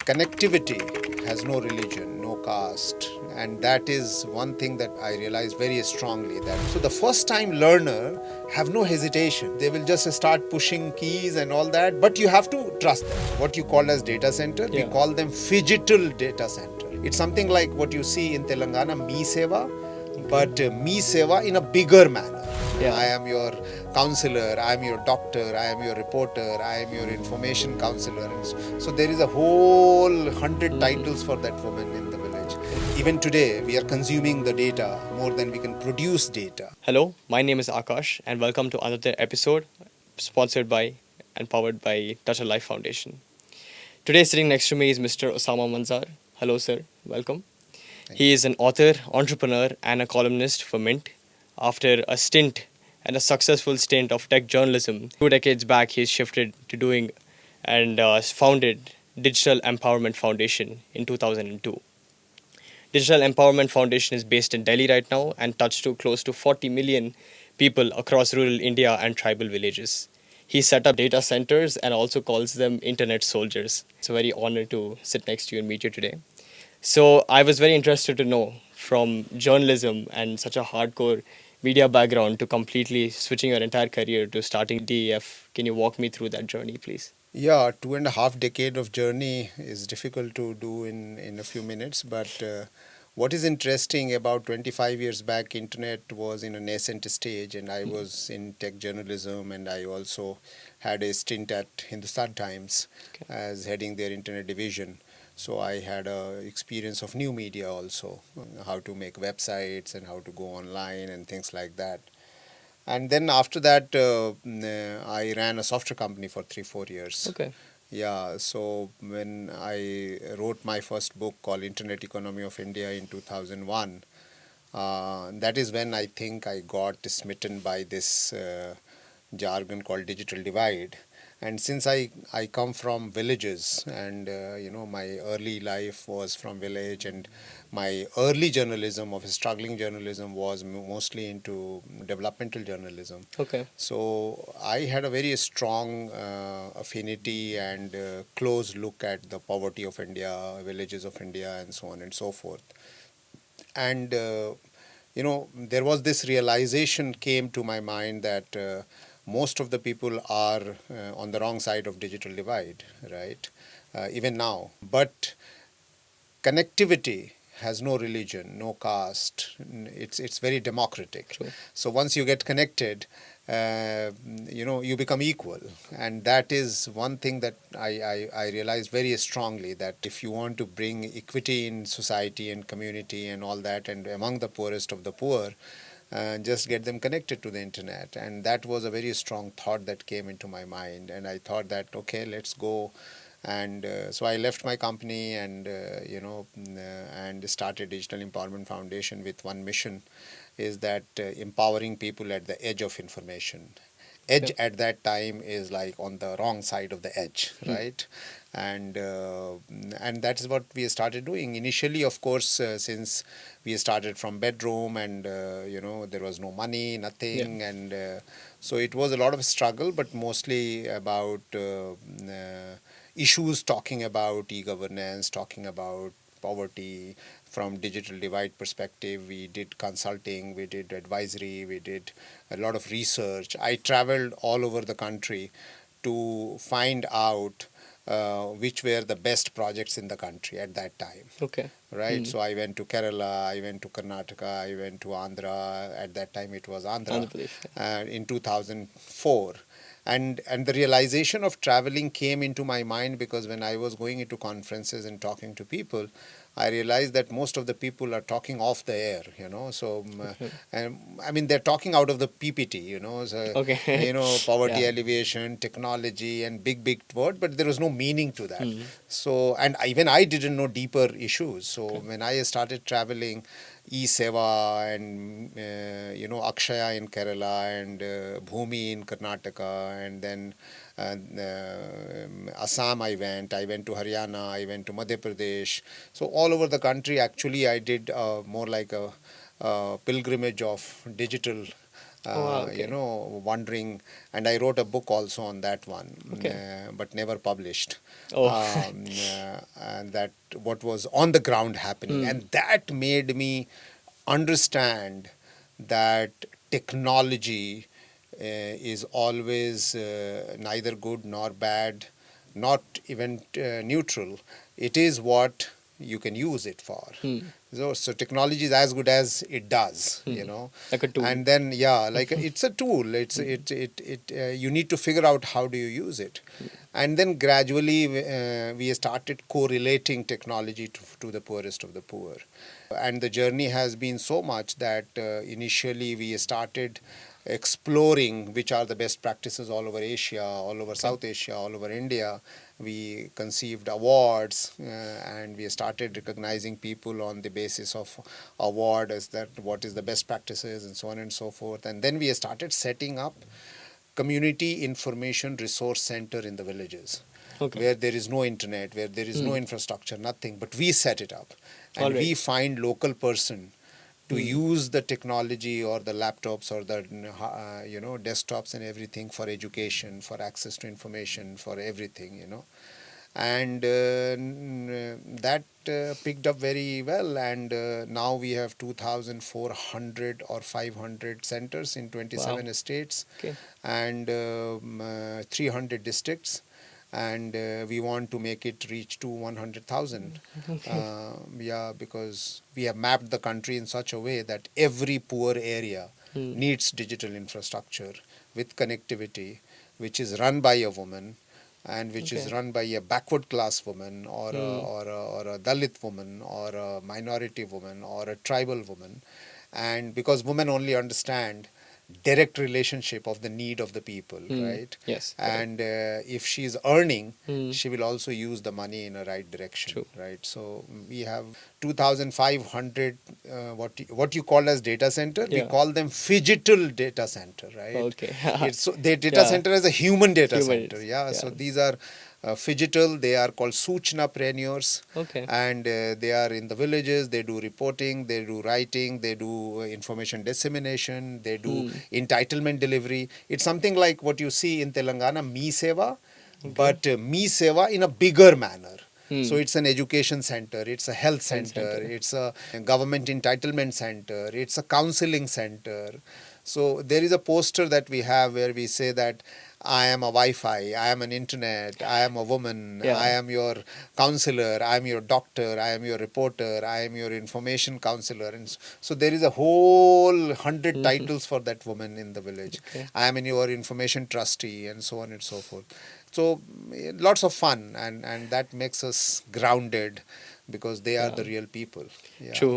connectivity has no religion, no caste, and that is one thing that I realized very strongly. That so the first time learner have no hesitation. They will just start pushing keys and all that, but you have to trust them. What you call as data center, we call them phygital data center. It's something like what you see in Telangana, Me Seva, but Me Seva in a bigger manner. I am your counselor, I am your doctor, I am your reporter, I am your information counselor. And so there is a whole 100 titles for that woman in the village. Even today, we are consuming the data more than we can produce data. Hello, my name is Akash, and welcome to another episode sponsored by and powered by Touch a Life Foundation. Today, sitting next to me is Mr. Osama Manzar. Hello, sir. Welcome. He is an author, entrepreneur, and a columnist for Mint. After a stint and a successful stint of tech journalism, 2 decades back, he shifted to doing and founded Digital Empowerment Foundation in 2002. Digital Empowerment Foundation is based in Delhi right now and touched to close to 40 million people across rural India and tribal villages. He set up data centers and also calls them internet soldiers. It's a very honor to sit next to you and meet you today. So I was very interested to know from journalism and such a hardcore media background to completely switching your entire career to starting DEF. Can you walk me through that journey, please? Yeah, 2.5 decade of journey is difficult to do in a few minutes, but what is interesting about 25 years back, internet was in a nascent stage, and I was in tech journalism, and I also had a stint at Hindustan Times as heading their internet division. So I had a experience of new media also, how to make websites and how to go online and things like that. And then after that, I ran a software company for 3-4 years. Okay. Yeah, so when I wrote my first book called Internet Economy of India in 2001, that is when I think I got smitten by this jargon called digital divide. And since I come from villages, and my early life was from village, and my early journalism of struggling journalism was mostly into developmental journalism. Okay. So I had a very strong affinity and close look at the poverty of India, villages of India, and so on and so forth. And there was this realization came to my mind that most of the people are on the wrong side of digital divide, right? Even now. But connectivity has no religion, no caste. It's very democratic. True. So once you get connected, you become equal. And that is one thing that I realized very strongly, that if you want to bring equity in society and community and all that, and among the poorest of the poor, just get them connected to the internet. And that was a very strong thought that came into my mind. And I thought that, okay, let's go. And so I left my company and, and started Digital Empowerment Foundation with one mission, is that empowering people at the edge of information. Edge at that time is like on the wrong side of the edge, right? And that is what we started doing initially. Of course, since we started from bedroom, and there was no money, nothing, and so it was a lot of struggle, but mostly about issues, talking about e-governance, talking about poverty from digital divide perspective. We did consulting, we did advisory, we did a lot of research. I traveled all over the country to find out which were the best projects in the country at that time. Okay. Right. So I went to Kerala, I went to Karnataka, I went to Andhra. At that time it was Andhra. In 2004. And the realization of traveling came into my mind because when I was going into conferences and talking to people, I realized that most of the people are talking off the air, so, and I mean, they're talking out of the PPT, so, poverty alleviation, technology, and big word, but there was no meaning to that. So, and even I didn't know deeper issues. So when I started traveling, E-Seva and, Akshaya in Kerala and Bhumi in Karnataka, and then Assam I went to Haryana, I went to Madhya Pradesh. So all over the country, actually, I did more like a pilgrimage of digital Oh, wow, okay. wondering. And I wrote a book also on that one, Okay. but never published. Oh. And that what was on the ground happening. Hmm. And that made me understand that technology is always neither good nor bad, not even neutral. It is what you can use it for. Hmm. So technology is as good as it does, Hmm. Like a tool. and then yeah, like it's a tool. You need to figure out how do you use it, and then gradually we started correlating technology to the poorest of the poor, and the journey has been so much that initially we started exploring which are the best practices all over Asia, all over Okay. South Asia, all over India. We conceived awards, and we started recognizing people on the basis of award as that what is the best practices and so on and so forth. And then we started setting up community information resource center in the villages Okay. where there is no internet, where there is no Hmm. infrastructure, nothing, but we set it up, All and right. we find local person to Hmm. use the technology or the laptops or the desktops and everything for education, for access to information, for everything, and that picked up very well, and now we have 2,400 or 500 centers in Wow. 27 states Okay. and 300 districts, and we want to make it reach to 100,000. Okay. Yeah, because we have mapped the country in such a way that every poor area Hmm. needs digital infrastructure with connectivity, which is run by a woman and which is Okay. run by a backward class woman Hmm. or a Dalit woman or a minority woman or a tribal woman. And because women only understand direct relationship of the need of the people, Hmm. right? Yes. Correct. And if she's earning, Hmm. she will also use the money in a right direction, True. right? So we have 2,500 what you call as data center. We Yeah. call them phygital data center, right? Okay. It's so the data Yeah. center is a human data center, Humans. yeah. Yeah. So these are phygital. They are called Suchnapreneurs, Okay. and they are in the villages. They do reporting, they do writing, they do information dissemination, they do Hmm. entitlement delivery. It's something like what you see in Telangana, Me Seva, Okay. but Me Seva in a bigger manner. So Hmm. it's an education center, it's a health Health center, center. it's a government entitlement center, it's a counseling center. So there is a poster that we have where we say that I am a Wi-Fi, I am an internet, I am a woman, I Yeah. am your counselor, I am your doctor, I am your reporter, I am your information counselor. And so there is a whole 100 Mhm. titles for that woman in the village. Okay. I am in your information trustee and so on and so forth. So lots of fun, and that makes us grounded because they are Yeah. the real people. Yeah. True.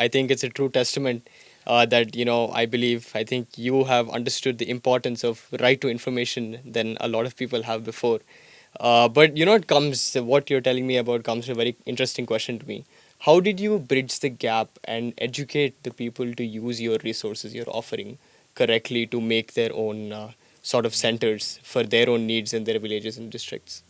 I think it's a true testament that I believe I think you have understood the importance of right to information than a lot of people have before. But it comes what you're telling me about comes to a very interesting question to me. How did you bridge the gap and educate the people to use your resources you're offering correctly to make their own sort of centers for their own needs in their villages and districts?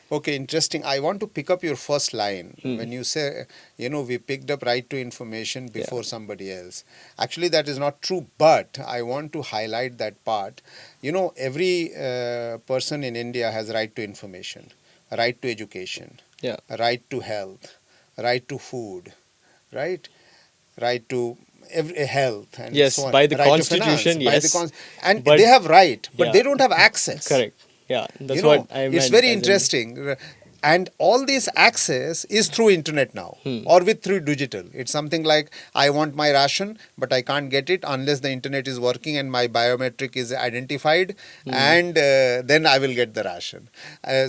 Okay, interesting. I want to pick up your first line Hmm. when you say, we picked up right to information Yeah. before somebody else. Actually, that is not true, but I want to highlight that part. Every person in India has right to information, right to education, Yeah. right to health, right to food, right? Right to health and so Yes, on, by the right to finance, constitution, by the yes. and But they have right, but yeah, they don't have access. correct. Yeah, that's what I It's meant very as in. interesting, and all this access is through internet now, Hmm. or with through digital. It's something like I want my ration, but I can't get it unless the internet is working and my biometric is identified, Hmm. and then I will get the ration.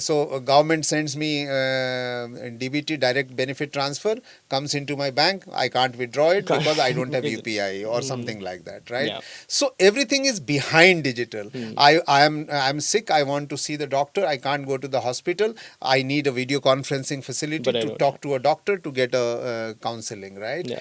So government sends me DBT, direct benefit transfer, comes into my bank. I can't withdraw it because I don't have Because UPI or hmm, something like that, right? yeah. So everything is behind digital. Hmm. I'm sick. I want to see the doctor. I can't go to the hospital. I need a video conferencing facility But I to don't have. talk to a doctor to get a counseling, right? Yeah.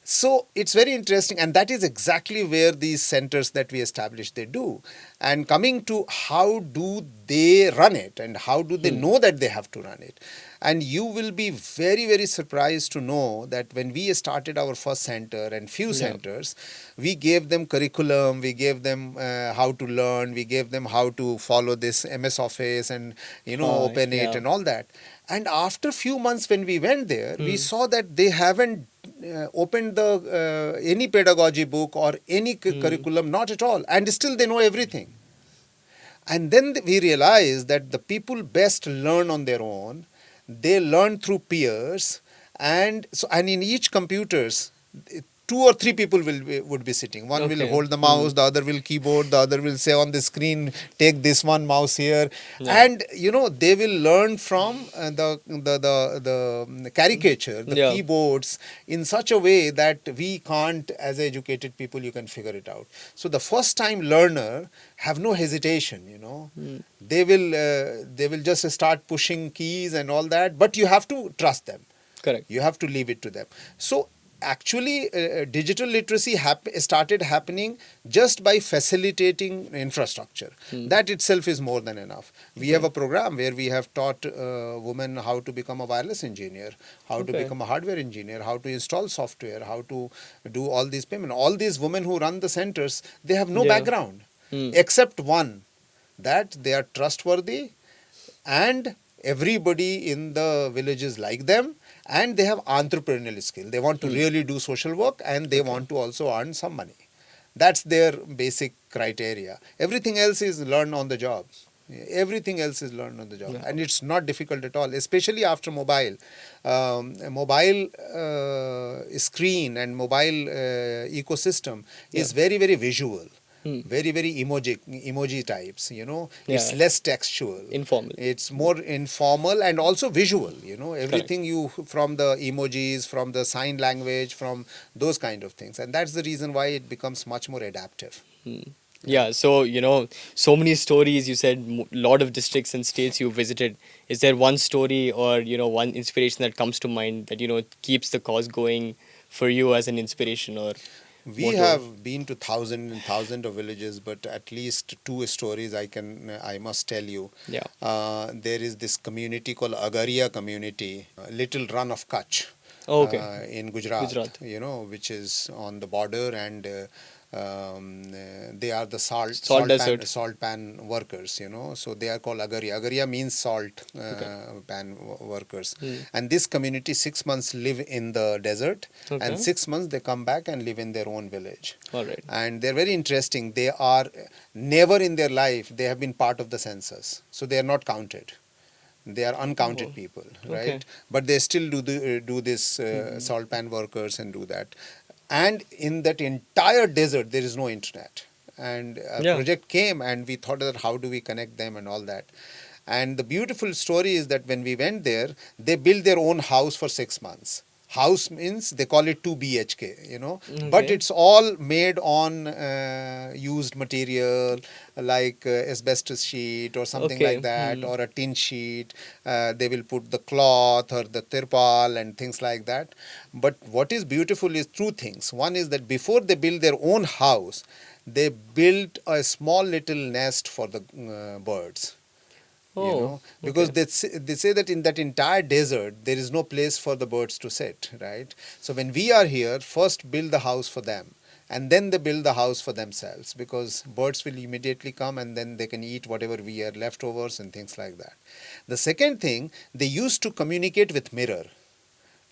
So it's very interesting, and that is exactly where these centers that we established they do. And coming to how do they run it, and how do they know that they have to run it, and you will be very very surprised to know that when we started our first center and few Yeah. centers, we gave them curriculum, we gave them how to learn, we gave them how to follow this MS Office and open it Yeah. and all that. And after few months when we went there, we Hmm. saw that they haven't opened the any pedagogy book or any curriculum, not at all, and still they know everything. And then we realized that the people best learn on their own. They learn through peers, and in each computers, two or three people would be sitting. One will Okay. hold the mouse, the other will keyboard, the other will say on the screen, take this one mouse here, Yeah. and they will learn from the caricature, the Yeah. keyboards in such a way that we can't, as educated people, you can figure it out. So the first time learner have no hesitation. They will just start pushing keys and all that, but you have to trust them. Correct. You have to leave it to them. So actually, digital literacy started happening just by facilitating infrastructure. That itself is more than enough. We have a program where we have taught women how to become a wireless engineer, how to Okay. become a hardware engineer, how to install software, how to do all these payment. All these women who run the centers, they have no Yeah. background Hmm. except one, that they are trustworthy, and everybody in the villages like them, and they have entrepreneurial skill. They want to really do social work, and they Okay. want to also earn some money. That's their basic criteria. Everything else is learned on the job. Everything else is learned on the job, Yeah. and it's not difficult at all, especially after mobile. Mobile screen and mobile ecosystem Yeah. is very very visual, Hmm. very very emoji types. It's Yeah. less textual, Informal. it's more informal and also visual. Correct. Everything you from the emojis, from the sign language, from those kind of things, and that's the reason why it becomes much more adaptive. Yeah, so so many stories. You said lot of districts and states you visited. Is there one story or one inspiration that comes to mind that keeps the cause going for you as an inspiration or We motto? have been to thousands and thousands of villages, but at least two stories I must tell you. Yeah. There is this community called Agaria community, Little Run of Kutch, Oh, okay. in Gujarat, Gujarat. which is on the border, and they are the Salt desert. salt pan workers. So they are called Agaria. Agaria means salt Okay. pan workers, Hmm. and this community 6 months live in the desert, and Okay. 6 months they come back and live in their own village. All right. And they're very interesting. They are never in their life they have been part of the census, so they are not counted. They are uncounted Oh, people, okay. right? But they still do this salt pan workers and do that. And in that entire desert, there is no internet. And a Yeah. project came, and we thought that how do we connect them and all that. And the beautiful story is that when we went there, they built their own house for 6 months. House means they call it 2 BHK, but Okay. it's all made on used material like asbestos sheet or something Okay. like that, Hmm. or a tin sheet. They will put the cloth or the tirpal and things like that. But what is beautiful is two things. One is that before they build their own house, they built a small little nest for the birds. Oh, Because okay. they say that in that entire desert there is no place for the birds to sit, right? So when we are here, first build the house for them, and then they build the house for themselves, because birds will immediately come and then they can eat whatever we are leftovers and things like that. The second thing, they used to communicate with mirror,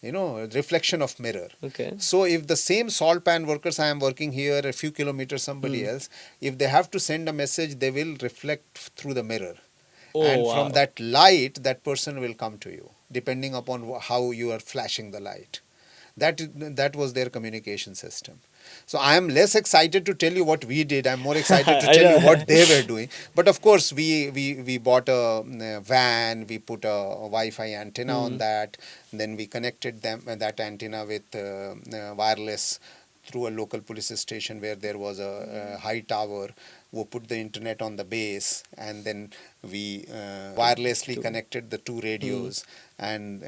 reflection of mirror. Okay. So if the same salt pan workers, I am working here a few kilometers somebody Hmm. else, if they have to send a message, they will reflect through the mirror, Oh, and from wow. that light that person will come to you, depending upon how you are flashing the light. That was their communication system. So I am less excited to tell you what we did. I'm more excited to I tell you know. what they were doing. But of course, we bought a van. We put a Wi-Fi antenna on Hmm. that. Then we connected that antenna with wireless through a local police station where there was a high tower. we put the internet on the base, and then we wirelessly connected the two radios, and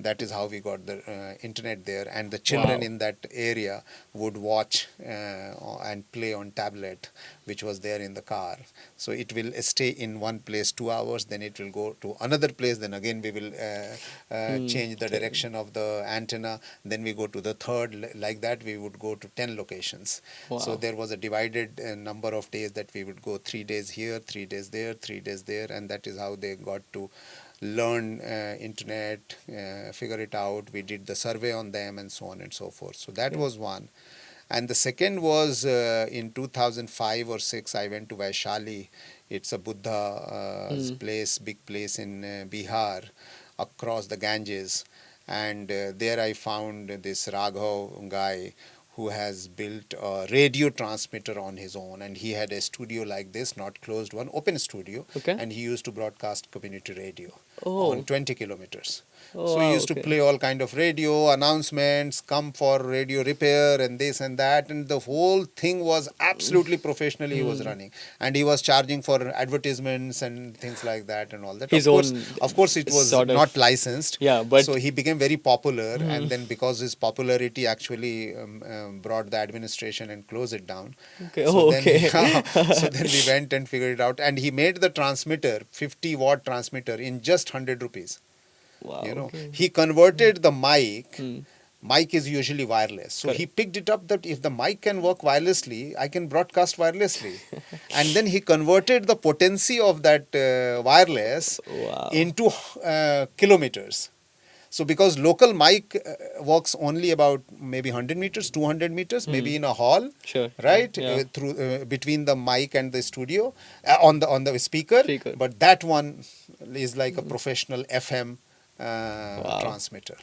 that is how we got the internet there. And the children Wow. in that area would watch and play on tablet, which was there in the car. So it will stay in one place 2 hours, then it will go to another place, then again we will change the direction of the antenna, then we go to the third. Like that we would go to 10 locations. So Wow. there was a divided number of days that we would go 3 days here, 3 days there, 3 days there, and that is how they got to learn internet, figure it out. We did the survey on them and so on and so forth. So that was one. And the second was in 2005 or 6, I went to Vaishali. It's a Buddha place, big place in Bihar, across the Ganges. And there I found this Raghav guy who has built a radio transmitter on his own, and he had a studio like this, not closed one, open studio, Okay. and he used to broadcast community radio Oh. on 20 kilometers. Oh, So he wow, used to okay. play all kind of radio announcements, come for radio repair and this and that, and the whole thing was absolutely professionally he was running, and he was charging for advertisements and things like that and all that. His own Of course, it was sort of- not licensed. Yeah, but- so he became very popular, and then because his popularity actually brought the administration and closed it down. Okay. So Oh, then, okay. so then we went and figured it out, and he made the transmitter, 50-watt transmitter, in just 100 rupees. Wow. You know, Okay. he converted the mic. Hmm. Mic is usually wireless, so Correct. he picked it up that if the mic can work wirelessly, I can broadcast wirelessly. And then he converted the potency of that wireless Wow. into kilometers. So because local mic works only about maybe 100 meters, 200 meters, maybe in a hall, Sure. right? Yeah. Through between the mic and the studio, on the speaker. Speaker. But that one is like a professional FM transmitter.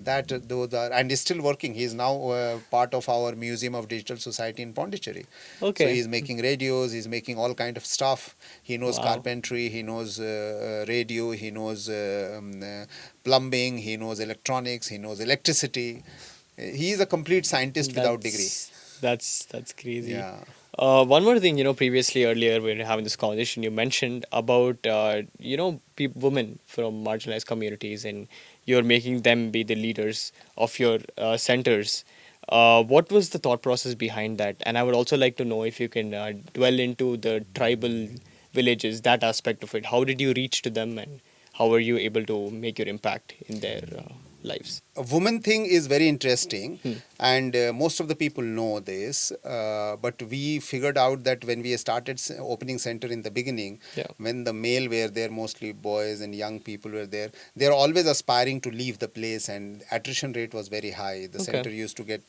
Those are, and is still working. He is now part of our Museum of Digital Society in Pondicherry. Okay. So he's making radios, he's making all kind of stuff. He knows Wow. carpentry, he knows radio, he knows plumbing, he knows electronics, he knows electricity. He is a complete scientist without degree. That's crazy. Yeah. One more thing, previously earlier when we were having this conversation, you mentioned about women from marginalized communities, and you're making them be the leaders of your centers. What was the thought process behind that? And I would also like to know if you can dwell into the tribal villages, that aspect of it. How did you reach to them, and how were you able to make your impact in their lives? A woman thing is very interesting, and most of the people know this, but we figured out that when we started opening center in the beginning, Yeah. when the male were there, mostly boys and young people were there, they're always aspiring to leave the place, and attrition rate was very high. The Okay. center used to get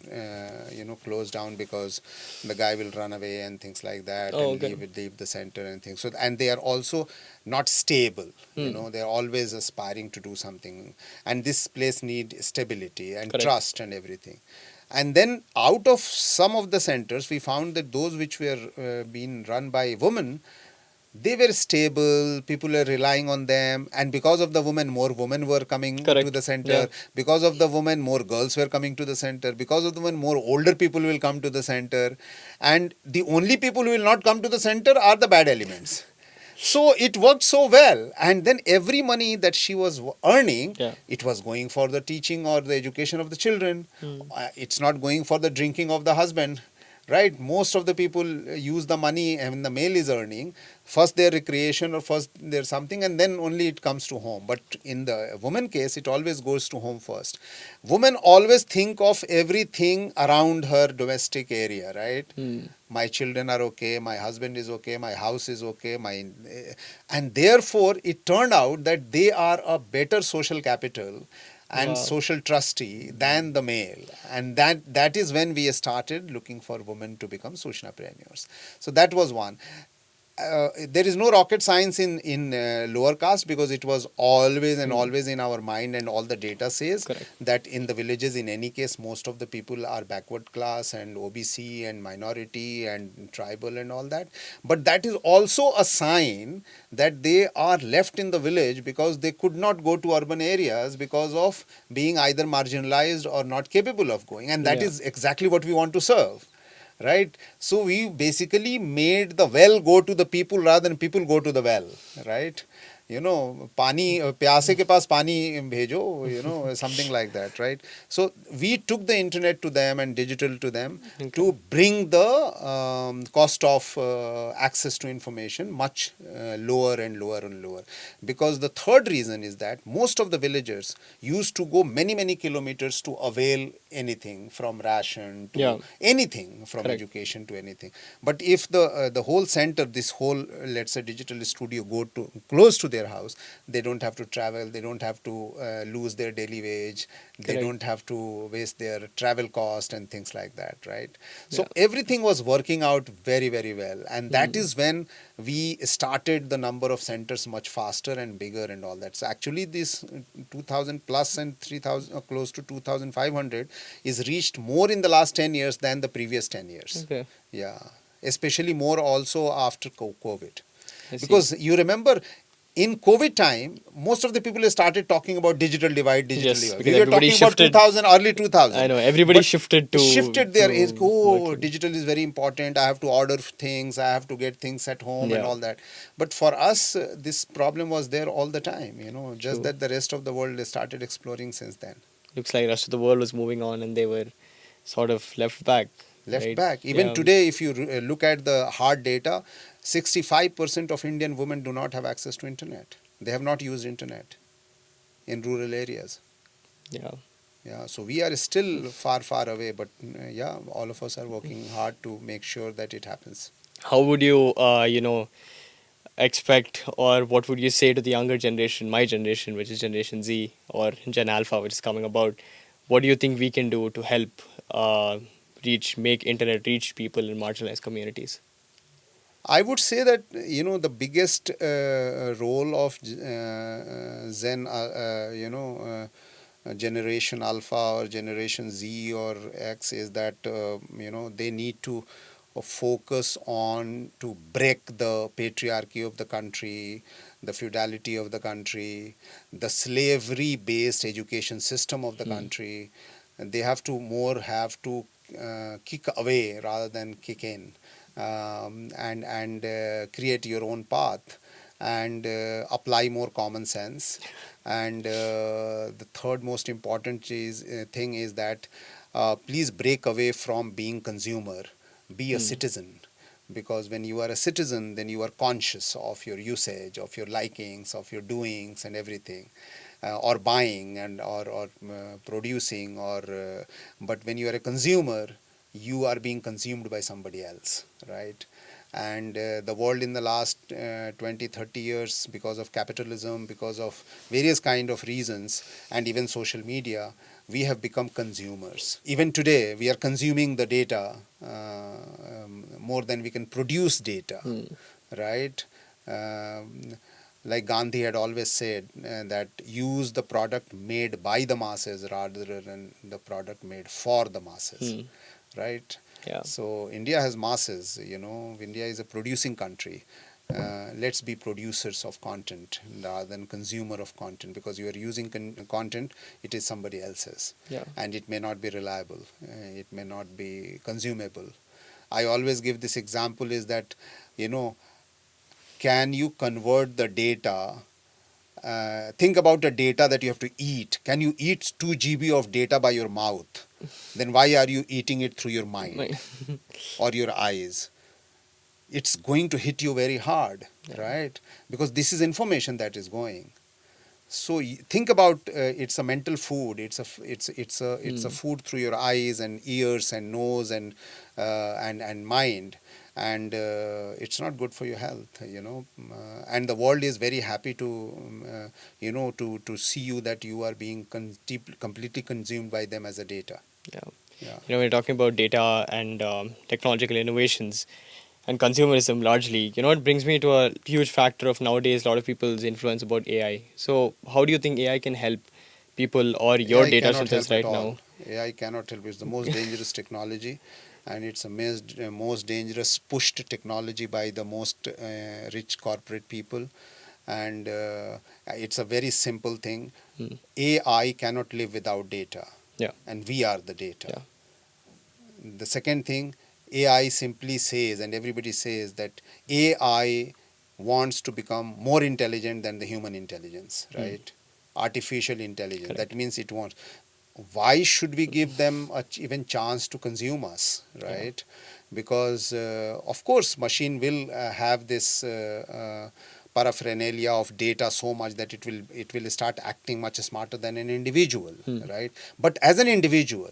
closed down because the guy will run away and things like that, Oh, and okay. leave the center and things. So, and they are also not stable. They're always aspiring to do something, and this place need stability and Correct. trust and everything. And then out of some of the centers, we found that those which were being run by women, they were stable, people were relying on them, and because of the women, more women were coming Correct. to the center. Yeah. Because of the women, more girls were coming to the center. Because of the women, more older people will come to the center. And the only people who will not come to the center are the bad elements. So it worked so well, and then every money that she was earning, Yeah. it was going for the teaching or the education of the children. It's not going for the drinking of the husband, right? Most of the people use the money, and when the male is earning, first their recreation or first their something, and then only it comes to home. But in the woman case, it always goes to home first. Women always think of everything around her domestic area, right? My children are okay, my husband is okay, my house is okay, and therefore it turned out that they are a better social capital and Wow. social trustee than the male, and that is when we started looking for women to become socialpreneurs. So that was one. There is no rocket science in lower caste, because it was always and always in our mind, and all the data says Correct. that in the villages, in any case, most of the people are backward class and OBC and minority and tribal and all that. But that is also a sign that they are left in the village because they could not go to urban areas because of being either marginalized or not capable of going, and that Yeah. is exactly what we want to serve. right? So we basically made the well go to the people rather than people go to the well, right? पानी प्यासे के पास पानी भेजो, something like that, right? So we took the internet to them and digital to them Okay. to bring the cost of access to information much lower and lower and lower. Because the third reason is that most of the villagers used to go many many kilometers to avail anything, from ration to Yeah. anything, from Correct. education to anything. But if the whole center, this whole let's say digital studio, go to close to their house, they don't have to travel, they don't have to lose their daily wage, they Correct. don't have to waste their travel cost and things like that, right? Yeah. So everything was working out very very well, and that Hmm. is when we started the number of centers much faster and bigger and all that. So actually this 2000 plus and 3000, close to 2500 is reached more in the last 10 years than the previous 10 years. Okay. Yeah, especially more also after COVID. I see. Because you remember, in COVID time, most of the people started talking about digital divide, digital Yes, divide. because We were everybody talking about shifted. 2000, early I 2000. know everybody But shifted shifted there is, to oh, working. digital is very important. I have to order things, I have to get things at home and Yeah. all that. But for us, this problem was there all the time, just True. that the rest of the world started exploring since then. Looks like rest of the world was moving on and they were sort of left back, Left right? back. Even Yeah. today, if you look at the hard data, 65% of Indian women do not have access to internet. They have not used internet in rural areas. Yeah. Yeah, so we are still far, far away, but yeah, all of us are working hard to make sure that it happens. How would you, expect, or what would you say to the younger generation, my generation, which is Generation Z, or Gen Alpha, which is coming about? What do you think we can do to help uh, make internet reach people in marginalized communities? I would say that the biggest role of Zen, Generation Alpha or Generation Z or X is that they need to focus on to break the patriarchy of the country, the feudality of the country, the slavery based education system of the Hmm. country. They have to kick away rather than kick in, and create your own path, and apply more common sense. And the third most important thing is that please break away from being consumer, be a Hmm. citizen. Because when you are a citizen, then you are conscious of your usage, of your likings, of your doings and everything, or buying and or producing, or but when you are a consumer, you are being consumed by somebody else, right? And the world in the last 20 30 years, because of capitalism, because of various kind of reasons, and even social media, we have become consumers. Even today we are consuming the data more than we can produce data, Hmm. right? Like Gandhi had always said, that use the product made by the masses rather than the product made for the masses, Hmm. right? Yeah. So India has masses, India is a producing country. Let's be producers of content rather than consumer of content, because you are using content, it is somebody else's, Yeah. and it may not be reliable, it may not be consumable. I always give this example is that, you know, can you convert the data? Think about the data that you have to eat. Can you eat 2 GB of data by your mouth? Then why are you eating it through your mind or your eyes? It's going to hit you very hard, Yeah. right? Because this is information that is going. So think about, it's a mental food. It's a Hmm. food through your eyes and ears and nose and mind, and it's not good for your health. And the world is very happy to to see you that you are being completely consumed by them as a data. Yeah. Yeah. We're talking about data and technological innovations and consumerism largely. It brings me to a huge factor of nowadays a lot of people's influence about AI. So, how do you think AI can help people or your AI data cannot centers help at right all. now? AI cannot help. It's the most dangerous technology, and it's the most dangerous pushed technology by the most rich corporate people. And it's a very simple thing. Hmm. AI cannot live without data, Yeah. and we are the data. Yeah. The second thing, AI simply says, and everybody says, that AI wants to become more intelligent than the human intelligence, right? Artificial intelligence. That Correct. means it wants. Why should we give them a even chance to consume us, Yeah. right? Because of course machine will have this paraphernalia of data so much that it will start acting much smarter than an individual, right? But as an individual,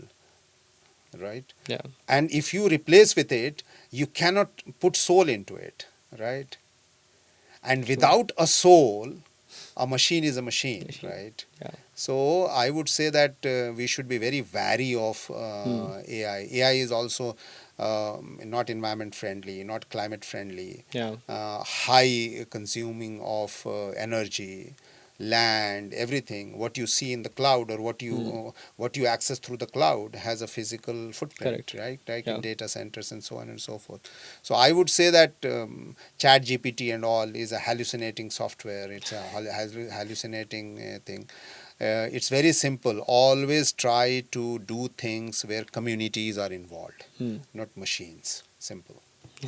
right, Yeah. and if you replace with it, you cannot put soul into it, right? And True. without a soul, a machine is a machine, Machine. right? Yeah. So I would say that we should be very wary of AI. AI is also not environment friendly, not climate friendly, Yeah. high consuming of energy, land, everything. What you see in the cloud, or what you access through the cloud, has a physical footprint, Correct. right? Like in Yeah. data centers and so on and so forth. So I would say that Chat GPT and all is a hallucinating software. It's a hallucinating thing. It's very simple. Always try to do things where communities are involved, not machines. Simple.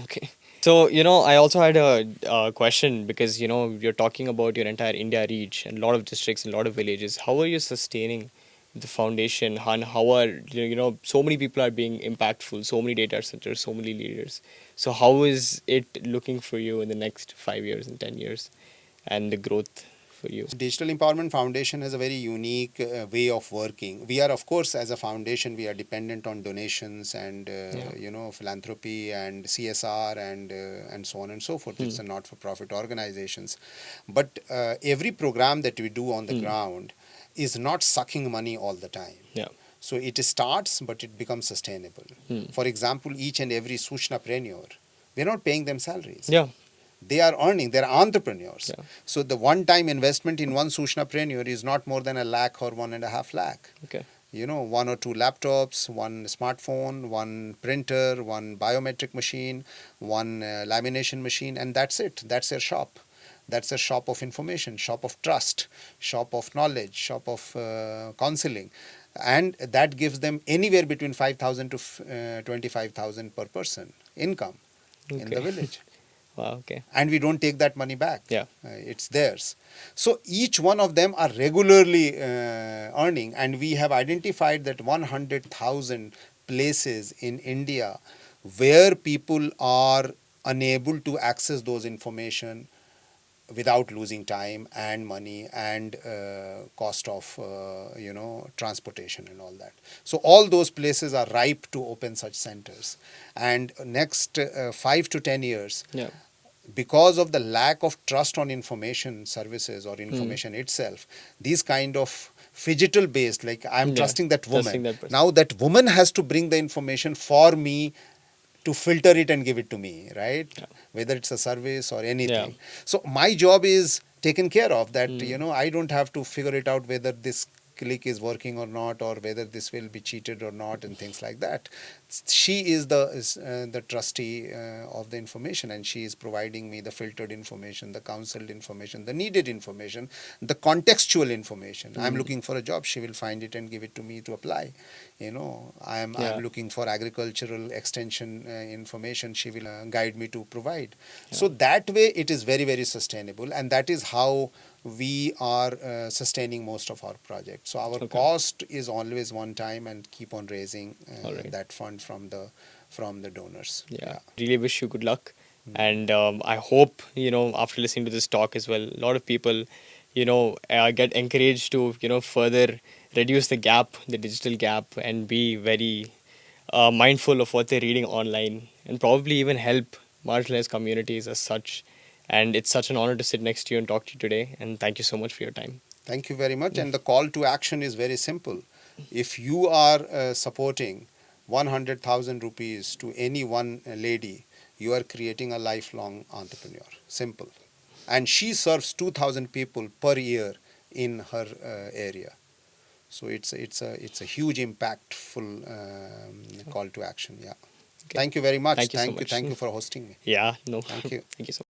Okay. So, I also had a question because, you're talking about your entire India reach and a lot of districts and a lot of villages. How are you sustaining the foundation? And how are, so many people are being impactful, so many data centers, so many leaders. So, how is it looking for you in the next 5 years and 10 years and the growth for you? Digital Empowerment Foundation has a very unique way of working. We are, of course, as a foundation, we are dependent on donations and Yeah. philanthropy and CSR and so on and so forth. It's a not-for-profit organizations, but every program that we do on the ground is not sucking money all the time. Yeah. So it starts, but it becomes sustainable. For example, each and every Sushnapreneur, we're not paying them salaries. Yeah. They are earning, they're entrepreneurs. Yeah. So the one time investment in one Sushnapreneur is not more than 1 lakh or 1.5 lakh. Okay. One or two laptops, one smartphone, one printer, one biometric machine, one lamination machine, and that's it. That's their shop. That's a shop of information, shop of trust, shop of knowledge, shop of counseling. And that gives them anywhere between 5,000 to 25,000 per person income in the Okay. village. Wow. Okay. And we don't take that money back. Yeah. It's theirs. So each one of them are regularly earning, and we have identified that 100,000 places in India where people are unable to access those information without losing time and money and cost of transportation and all that. So all those places are ripe to open such centers. And next 5 to 10 years, Yeah. because of the lack of trust on information services or information itself, these kind of phygital based, like I'm Yeah. trusting that woman, Trusting that person. now that woman has to bring the information for me to filter it and give it to me, right? Yeah. Whether it's a service or Yeah. anything. So my job is taken care of, that I don't have to figure it out whether this click is working or not, or whether this will be cheated or not, and things like that. She is the trustee of the information, and she is providing me the filtered information, the counseled information, the needed information, the contextual information. I'm looking for a job, she will find it and give it to me to apply. I'm Yeah. looking for agricultural extension information, she will guide me to provide. Yeah. So that way it is very, very sustainable, and that is how we are sustaining most of our projects. So our Okay. cost is always one time, and keep on raising All right. that fund from the donors. Yeah. Really wish you good luck. And I hope, after listening to this talk as well, a lot of people, get encouraged to, further reduce the gap, the digital gap, and be very mindful of what they're reading online and probably even help marginalized communities as such. And it's such an honor to sit next to you and talk to you today. And thank you so much for your time. Thank you very much. And the call to action is very simple. If you are supporting 100,000 rupees to any one lady, you are creating a lifelong entrepreneur. Simple. And she serves 2,000 people per year in her area. So it's a huge impactful call to action. Yeah. Okay. Thank you very much. Thank you so much. Thank you for hosting me. Yeah, no. Thank you. Thank you so much.